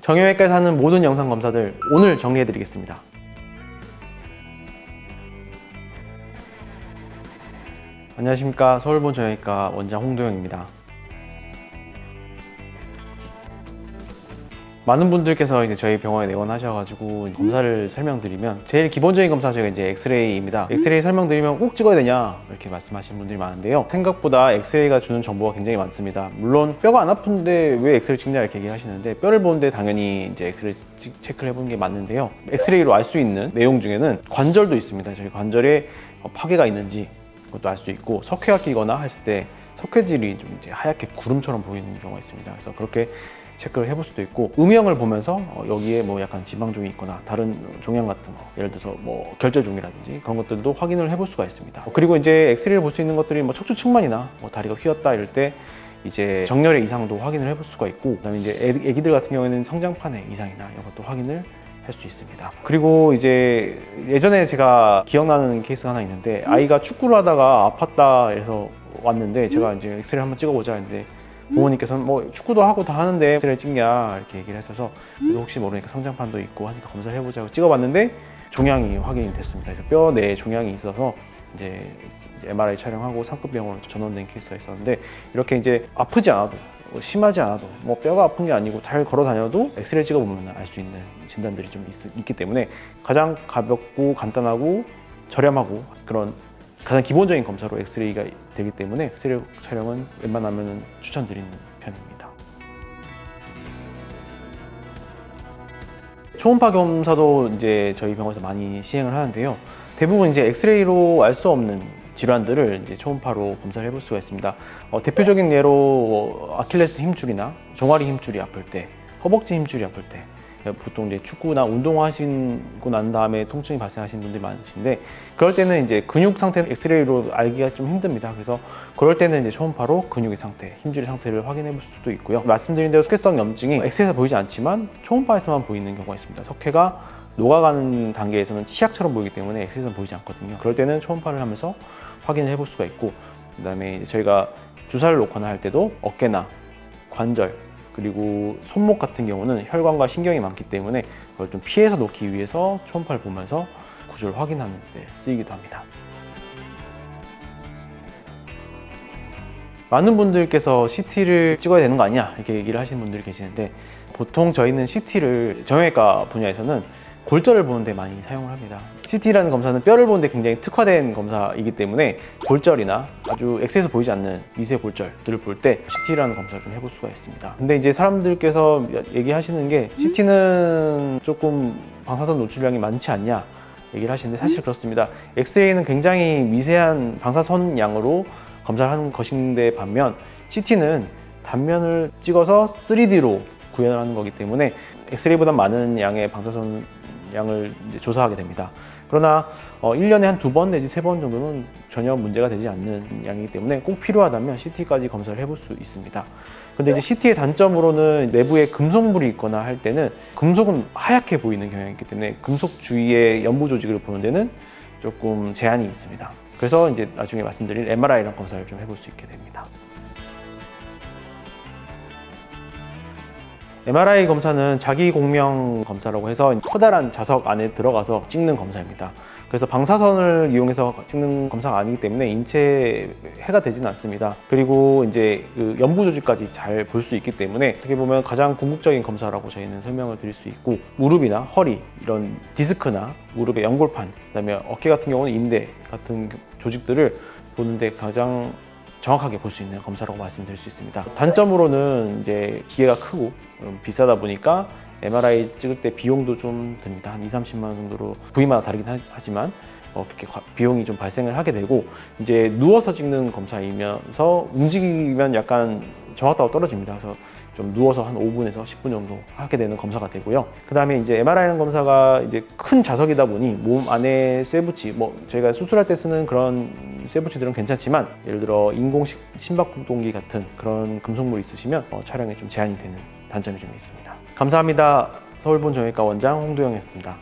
정형외과에서 하는 모든 영상 검사들 오늘 정리해드리겠습니다. 안녕하십니까. 서울본 정형외과 원장 홍도영입니다. 많은 분들께서 이제 저희 병원에 내원하셔가지고 검사를 설명드리면 제일 기본적인 검사 저희가 이제 엑스레이입니다. 엑스레이 설명드리면 꼭 찍어야 되냐 이렇게 말씀하시는 분들이 많은데요. 생각보다 엑스레이가 주는 정보가 굉장히 많습니다. 물론 뼈가 안 아픈데 왜 엑스레이 찍냐 이렇게 얘기하시는데 뼈를 보는데 당연히 이제 엑스레이 체크를 해보는 게 맞는데요. 엑스레이로 알 수 있는 내용 중에는 관절도 있습니다. 저희 관절에 파괴가 있는지 그것도 알 수 있고 석회가 끼거나 했을 때 석회질이 좀 이제 하얗게 구름처럼 보이는 경우가 있습니다. 그래서 그렇게 체크를 해볼 수도 있고, 음영을 보면서 여기에 뭐 약간 지방종이 있거나 다른 종양 같은 거, 예를 들어서 뭐 결절종이라든지 그런 것들도 확인을 해볼 수가 있습니다. 그리고 이제 엑스레이를 볼 수 있는 것들이 뭐 척추 측만이나 뭐 다리가 휘었다 이럴 때 이제 정렬의 이상도 확인을 해볼 수가 있고, 그다음에 이제 애기들 같은 경우에는 성장판의 이상이나 이런 것도 확인을 할 수 있습니다. 그리고 이제 예전에 제가 기억나는 케이스가 하나 있는데, 아이가 축구를 하다가 아팠다 해서 왔는데 제가 이제 엑스레이 한번 찍어보자 했는데 부모님께서는 뭐 축구도 하고 다 하는데 엑스레이 찍냐 이렇게 얘기를 했어서 혹시 모르니까 성장판도 있고 하니까 검사를 해보자고 찍어봤는데 종양이 확인이 됐습니다. 그래서 뼈 내에 종양이 있어서 이제 MRI 촬영하고 상급 병원으로 전원된 케이스가 있었는데, 이렇게 이제 아프지 않아도 심하지 않아도 뭐 뼈가 아픈 게 아니고 잘 걸어 다녀도 엑스레이 찍어보면 알 수 있는 진단들이 좀 있기 때문에 가장 가볍고 간단하고 저렴하고 그런 가장 기본적인 검사로 엑스레이가 되기 때문에 엑스레이 촬영은 웬만하면 추천드리는 편입니다. 초음파 검사도 이제 저희 병원에서 많이 시행을 하는데요. 대부분 이제 엑스레이로 알 수 없는 질환들을 이제 초음파로 검사를 해볼 수가 있습니다. 대표적인 예로 아킬레스 힘줄이나 종아리 힘줄이 아플 때, 허벅지 힘줄이 아플 때, 보통 이제 축구나 운동하시고 난 다음에 통증이 발생하시는 분들이 많으신데, 그럴 때는 이제 근육 상태는 엑스레이로 알기가 좀 힘듭니다. 그래서 그럴 때는 이제 초음파로 근육의 상태, 힘줄의 상태를 확인해 볼 수도 있고요. 말씀드린 대로 석회성 염증이 엑스레이에서 보이지 않지만 초음파에서만 보이는 경우가 있습니다. 석회가 녹아가는 단계에서는 치약처럼 보이기 때문에 엑스레이에서는 보이지 않거든요. 그럴 때는 초음파를 하면서 확인을 해볼 수가 있고, 그 다음에 저희가 주사를 놓거나 할 때도 어깨나 관절 그리고 손목 같은 경우는 혈관과 신경이 많기 때문에 그걸 좀 피해서 놓기 위해서 초음파를 보면서 구조를 확인하는 데 쓰이기도 합니다. 많은 분들께서 CT를 찍어야 되는 거 아니냐 이렇게 얘기를 하시는 분들이 계시는데, 보통 저희는 CT를 정형외과 분야에서는 골절을 보는데 많이 사용을 합니다. CT라는 검사는 뼈를 보는데 굉장히 특화된 검사이기 때문에 골절이나 아주 엑스에서 보이지 않는 미세 골절들을 볼 때 CT라는 검사를 좀 해볼 수가 있습니다. 근데 이제 사람들께서 얘기하시는 게 CT는 조금 방사선 노출량이 많지 않냐 얘기를 하시는데, 사실 그렇습니다. 엑스레이는 굉장히 미세한 방사선 양으로 검사를 하는 것인데 반면 CT는 단면을 찍어서 3D로 구현을 하는 거기 때문에 엑스레이보다 많은 양의 방사선 양을 이제 조사하게 됩니다. 그러나 1년에 한 2번 내지 3번 정도는 전혀 문제가 되지 않는 양이기 때문에 꼭 필요하다면 CT까지 검사를 해볼 수 있습니다. 근데 이제 CT의 단점으로는 내부에 금속물이 있거나 할 때는 금속은 하얗게 보이는 경향이 있기 때문에 금속 주위의 연부 조직을 보는 데는 조금 제한이 있습니다. 그래서 이제 나중에 말씀드릴 MRI랑 검사를 좀 해볼 수 있게 됩니다. MRI 검사는 자기공명 검사라고 해서 커다란 자석 안에 들어가서 찍는 검사입니다. 그래서 방사선을 이용해서 찍는 검사가 아니기 때문에 인체에 해가 되지는 않습니다. 그리고 이제 그 연부 조직까지 잘 볼 수 있기 때문에 어떻게 보면 가장 궁극적인 검사라고 저희는 설명을 드릴 수 있고, 무릎이나 허리, 이런 디스크나 무릎의 연골판, 그다음에 어깨 같은 경우는 인대 같은 조직들을 보는데 가장 정확하게 볼 수 있는 검사라고 말씀드릴 수 있습니다. 단점으로는 이제 기계가 크고 비싸다 보니까 MRI 찍을 때 비용도 좀 듭니다. 한 2~30만 원 정도로 부위마다 다르긴 하지만 그렇게 비용이 좀 발생을 하게 되고, 이제 누워서 찍는 검사이면서 움직이면 약간 정확도가 떨어집니다. 그래서 좀 누워서 한 5분에서 10분 정도 하게 되는 검사가 되고요. 그 다음에 이제 MRI라는 검사가 이제 큰 자석이다 보니 몸 안에 쇠붙이, 뭐 저희가 수술할 때 쓰는 그런 쇠붙이들은 괜찮지만, 예를 들어 인공 심박동기 같은 그런 금속물이 있으시면 촬영에 좀 제한이 되는 단점이 좀 있습니다. 감사합니다. 서울본 정형외과 원장 홍도영이었습니다.